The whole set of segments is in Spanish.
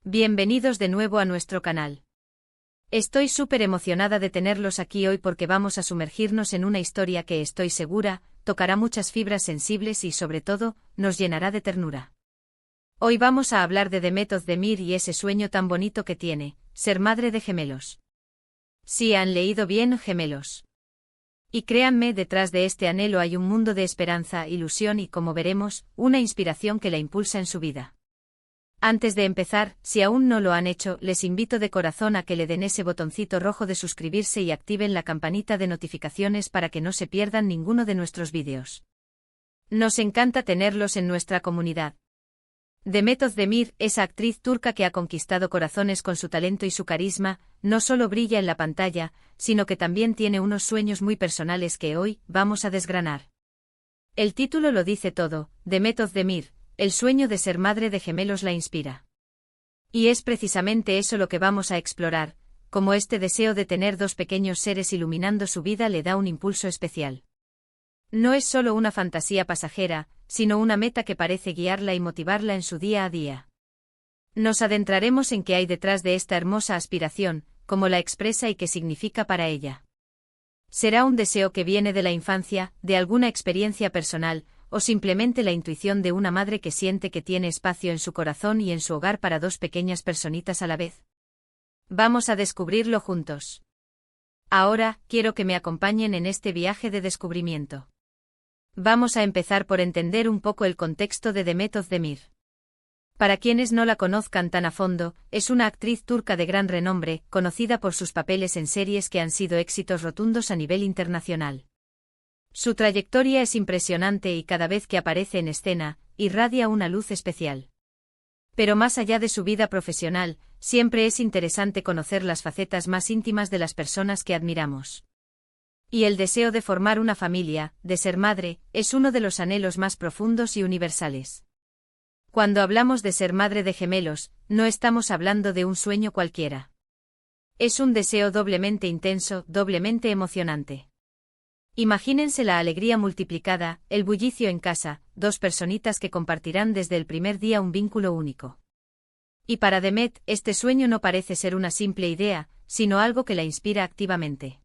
Bienvenidos de nuevo a nuestro canal. Estoy súper emocionada de tenerlos aquí hoy porque vamos a sumergirnos en una historia que estoy segura, tocará muchas fibras sensibles y sobre todo, nos llenará de ternura. Hoy vamos a hablar de Demet Özdemir y ese sueño tan bonito que tiene, ser madre de gemelos. Sí, han leído bien, gemelos. Y créanme, detrás de este anhelo hay un mundo de esperanza, ilusión y, como veremos, una inspiración que la impulsa en su vida. Antes de empezar, si aún no lo han hecho, les invito de corazón a que le den ese botoncito rojo de suscribirse y activen la campanita de notificaciones para que no se pierdan ninguno de nuestros vídeos. Nos encanta tenerlos en nuestra comunidad. Demet Özdemir, esa actriz turca que ha conquistado corazones con su talento y su carisma, no solo brilla en la pantalla, sino que también tiene unos sueños muy personales que hoy vamos a desgranar. El título lo dice todo, Demet Özdemir. El sueño de ser madre de gemelos la inspira. Y es precisamente eso lo que vamos a explorar, cómo este deseo de tener dos pequeños seres iluminando su vida le da un impulso especial. No es solo una fantasía pasajera, sino una meta que parece guiarla y motivarla en su día a día. Nos adentraremos en qué hay detrás de esta hermosa aspiración, cómo la expresa y qué significa para ella. ¿Será un deseo que viene de la infancia, de alguna experiencia personal, o simplemente la intuición de una madre que siente que tiene espacio en su corazón y en su hogar para dos pequeñas personitas a la vez? Vamos a descubrirlo juntos. Ahora, quiero que me acompañen en este viaje de descubrimiento. Vamos a empezar por entender un poco el contexto de Demet Özdemir. Para quienes no la conozcan tan a fondo, es una actriz turca de gran renombre, conocida por sus papeles en series que han sido éxitos rotundos a nivel internacional. Su trayectoria es impresionante y cada vez que aparece en escena, irradia una luz especial. Pero más allá de su vida profesional, siempre es interesante conocer las facetas más íntimas de las personas que admiramos. Y el deseo de formar una familia, de ser madre, es uno de los anhelos más profundos y universales. Cuando hablamos de ser madre de gemelos, no estamos hablando de un sueño cualquiera. Es un deseo doblemente intenso, doblemente emocionante. Imagínense la alegría multiplicada, el bullicio en casa, dos personitas que compartirán desde el primer día un vínculo único. Y para Demet, este sueño no parece ser una simple idea, sino algo que la inspira activamente.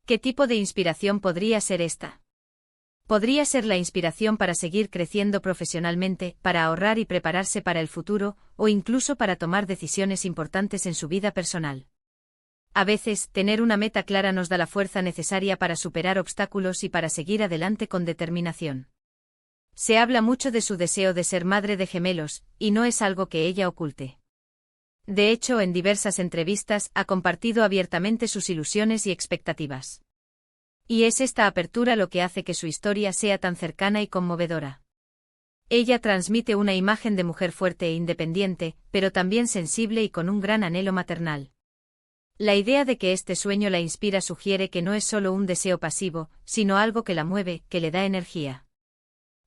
¿Qué tipo de inspiración podría ser esta? Podría ser la inspiración para seguir creciendo profesionalmente, para ahorrar y prepararse para el futuro, o incluso para tomar decisiones importantes en su vida personal. A veces, tener una meta clara nos da la fuerza necesaria para superar obstáculos y para seguir adelante con determinación. Se habla mucho de su deseo de ser madre de gemelos, y no es algo que ella oculte. De hecho, en diversas entrevistas ha compartido abiertamente sus ilusiones y expectativas. Y es esta apertura lo que hace que su historia sea tan cercana y conmovedora. Ella transmite una imagen de mujer fuerte e independiente, pero también sensible y con un gran anhelo maternal. La idea de que este sueño la inspira sugiere que no es solo un deseo pasivo, sino algo que la mueve, que le da energía.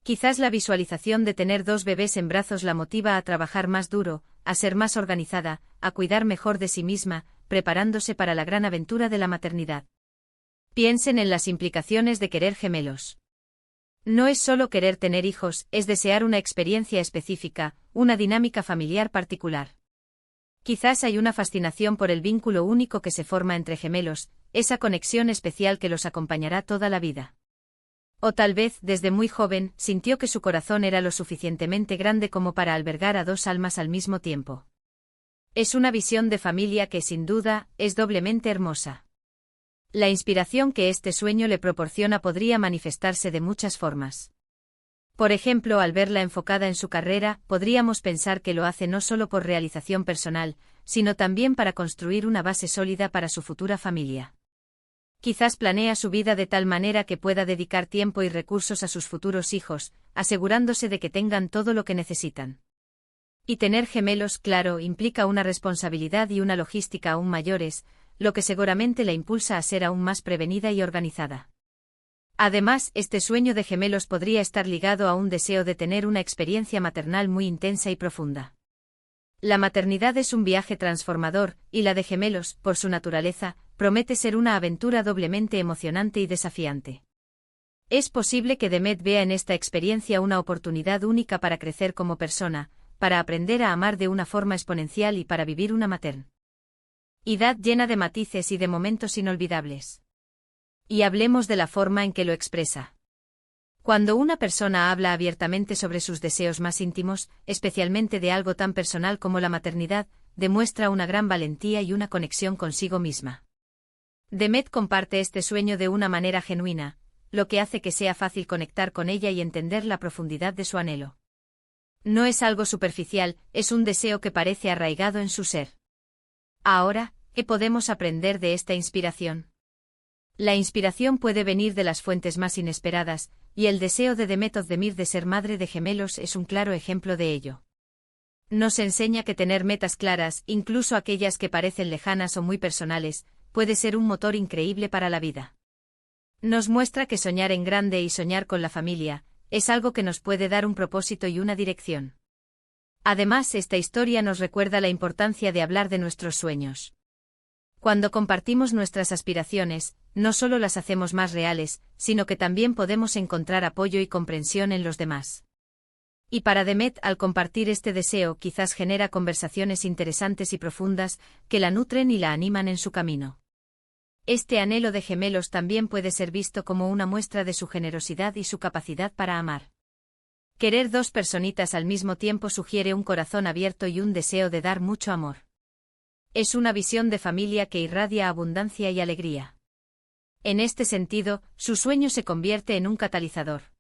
Quizás la visualización de tener dos bebés en brazos la motiva a trabajar más duro, a ser más organizada, a cuidar mejor de sí misma, preparándose para la gran aventura de la maternidad. Piensen en las implicaciones de querer gemelos. No es solo querer tener hijos, es desear una experiencia específica, una dinámica familiar particular. Quizás hay una fascinación por el vínculo único que se forma entre gemelos, esa conexión especial que los acompañará toda la vida. O tal vez, desde muy joven, sintió que su corazón era lo suficientemente grande como para albergar a dos almas al mismo tiempo. Es una visión de familia que, sin duda, es doblemente hermosa. La inspiración que este sueño le proporciona podría manifestarse de muchas formas. Por ejemplo, al verla enfocada en su carrera, podríamos pensar que lo hace no solo por realización personal, sino también para construir una base sólida para su futura familia. Quizás planea su vida de tal manera que pueda dedicar tiempo y recursos a sus futuros hijos, asegurándose de que tengan todo lo que necesitan. Y tener gemelos, claro, implica una responsabilidad y una logística aún mayores, lo que seguramente la impulsa a ser aún más prevenida y organizada. Además, este sueño de gemelos podría estar ligado a un deseo de tener una experiencia maternal muy intensa y profunda. La maternidad es un viaje transformador, y la de gemelos, por su naturaleza, promete ser una aventura doblemente emocionante y desafiante. Es posible que Demet vea en esta experiencia una oportunidad única para crecer como persona, para aprender a amar de una forma exponencial y para vivir una maternidad llena de matices y de momentos inolvidables. Y hablemos de la forma en que lo expresa. Cuando una persona habla abiertamente sobre sus deseos más íntimos, especialmente de algo tan personal como la maternidad, demuestra una gran valentía y una conexión consigo misma. Demet comparte este sueño de una manera genuina, lo que hace que sea fácil conectar con ella y entender la profundidad de su anhelo. No es algo superficial, es un deseo que parece arraigado en su ser. Ahora, ¿qué podemos aprender de esta inspiración? La inspiración puede venir de las fuentes más inesperadas, y el deseo de Demet Özdemir de ser madre de gemelos es un claro ejemplo de ello. Nos enseña que tener metas claras, incluso aquellas que parecen lejanas o muy personales, puede ser un motor increíble para la vida. Nos muestra que soñar en grande y soñar con la familia es algo que nos puede dar un propósito y una dirección. Además, esta historia nos recuerda la importancia de hablar de nuestros sueños. Cuando compartimos nuestras aspiraciones, no solo las hacemos más reales, sino que también podemos encontrar apoyo y comprensión en los demás. Y para Demet, al compartir este deseo, quizás genera conversaciones interesantes y profundas que la nutren y la animan en su camino. Este anhelo de gemelos también puede ser visto como una muestra de su generosidad y su capacidad para amar. Querer dos personitas al mismo tiempo sugiere un corazón abierto y un deseo de dar mucho amor. Es una visión de familia que irradia abundancia y alegría. En este sentido, su sueño se convierte en un catalizador.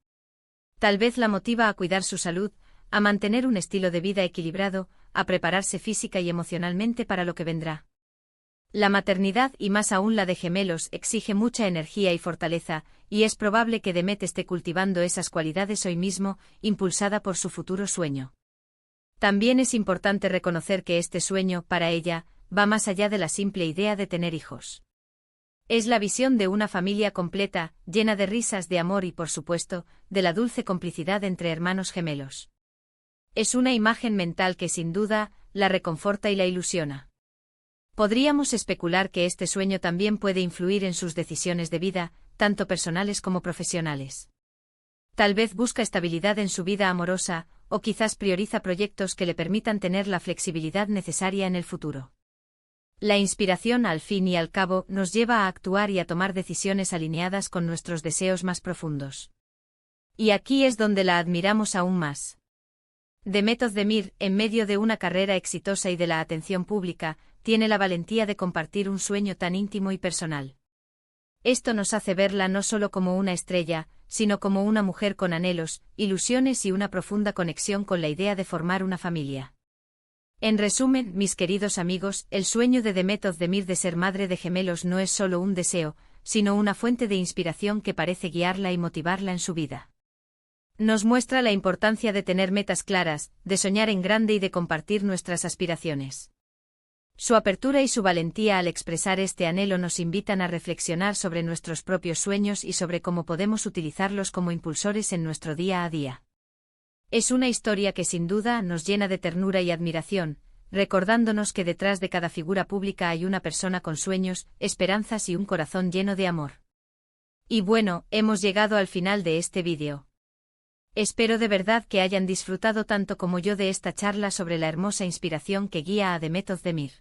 Tal vez la motiva a cuidar su salud, a mantener un estilo de vida equilibrado, a prepararse física y emocionalmente para lo que vendrá. La maternidad, y más aún la de gemelos, exige mucha energía y fortaleza, y es probable que Demet esté cultivando esas cualidades hoy mismo, impulsada por su futuro sueño. También es importante reconocer que este sueño, para ella, va más allá de la simple idea de tener hijos. Es la visión de una familia completa, llena de risas, de amor y, por supuesto, de la dulce complicidad entre hermanos gemelos. Es una imagen mental que, sin duda, la reconforta y la ilusiona. Podríamos especular que este sueño también puede influir en sus decisiones de vida, tanto personales como profesionales. Tal vez busca estabilidad en su vida amorosa, o quizás prioriza proyectos que le permitan tener la flexibilidad necesaria en el futuro. La inspiración, al fin y al cabo, nos lleva a actuar y a tomar decisiones alineadas con nuestros deseos más profundos. Y aquí es donde la admiramos aún más. Demet Özdemir, en medio de una carrera exitosa y de la atención pública, tiene la valentía de compartir un sueño tan íntimo y personal. Esto nos hace verla no solo como una estrella, sino como una mujer con anhelos, ilusiones y una profunda conexión con la idea de formar una familia. En resumen, mis queridos amigos, el sueño de Demet Özdemir de ser madre de gemelos no es solo un deseo, sino una fuente de inspiración que parece guiarla y motivarla en su vida. Nos muestra la importancia de tener metas claras, de soñar en grande y de compartir nuestras aspiraciones. Su apertura y su valentía al expresar este anhelo nos invitan a reflexionar sobre nuestros propios sueños y sobre cómo podemos utilizarlos como impulsores en nuestro día a día. Es una historia que sin duda nos llena de ternura y admiración, recordándonos que detrás de cada figura pública hay una persona con sueños, esperanzas y un corazón lleno de amor. Y bueno, hemos llegado al final de este vídeo. Espero de verdad que hayan disfrutado tanto como yo de esta charla sobre la hermosa inspiración que guía a Demet Özdemir.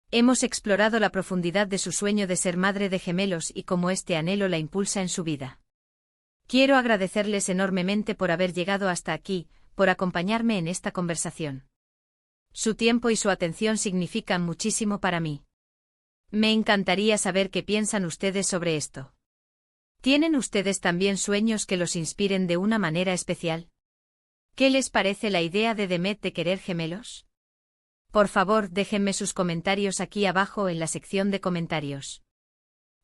Hemos explorado la profundidad de su sueño de ser madre de gemelos y cómo este anhelo la impulsa en su vida. Quiero agradecerles enormemente por haber llegado hasta aquí, por acompañarme en esta conversación. Su tiempo y su atención significan muchísimo para mí. Me encantaría saber qué piensan ustedes sobre esto. ¿Tienen ustedes también sueños que los inspiren de una manera especial? ¿Qué les parece la idea de Demet de querer gemelos? Por favor, déjenme sus comentarios aquí abajo en la sección de comentarios.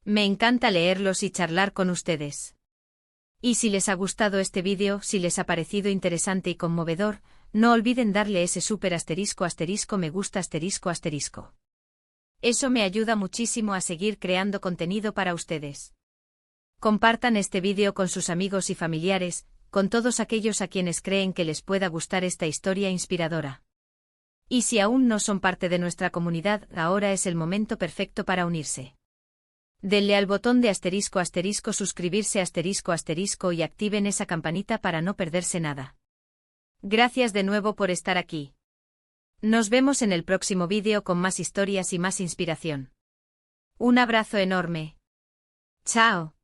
Me encanta leerlos y charlar con ustedes. Y si les ha gustado este vídeo, si les ha parecido interesante y conmovedor, no olviden darle ese super * me gusta *. Eso me ayuda muchísimo a seguir creando contenido para ustedes. Compartan este vídeo con sus amigos y familiares, con todos aquellos a quienes creen que les pueda gustar esta historia inspiradora. Y si aún no son parte de nuestra comunidad, ahora es el momento perfecto para unirse. Denle al botón de * suscribirse * y activen esa campanita para no perderse nada. Gracias de nuevo por estar aquí. Nos vemos en el próximo vídeo con más historias y más inspiración. Un abrazo enorme. Chao.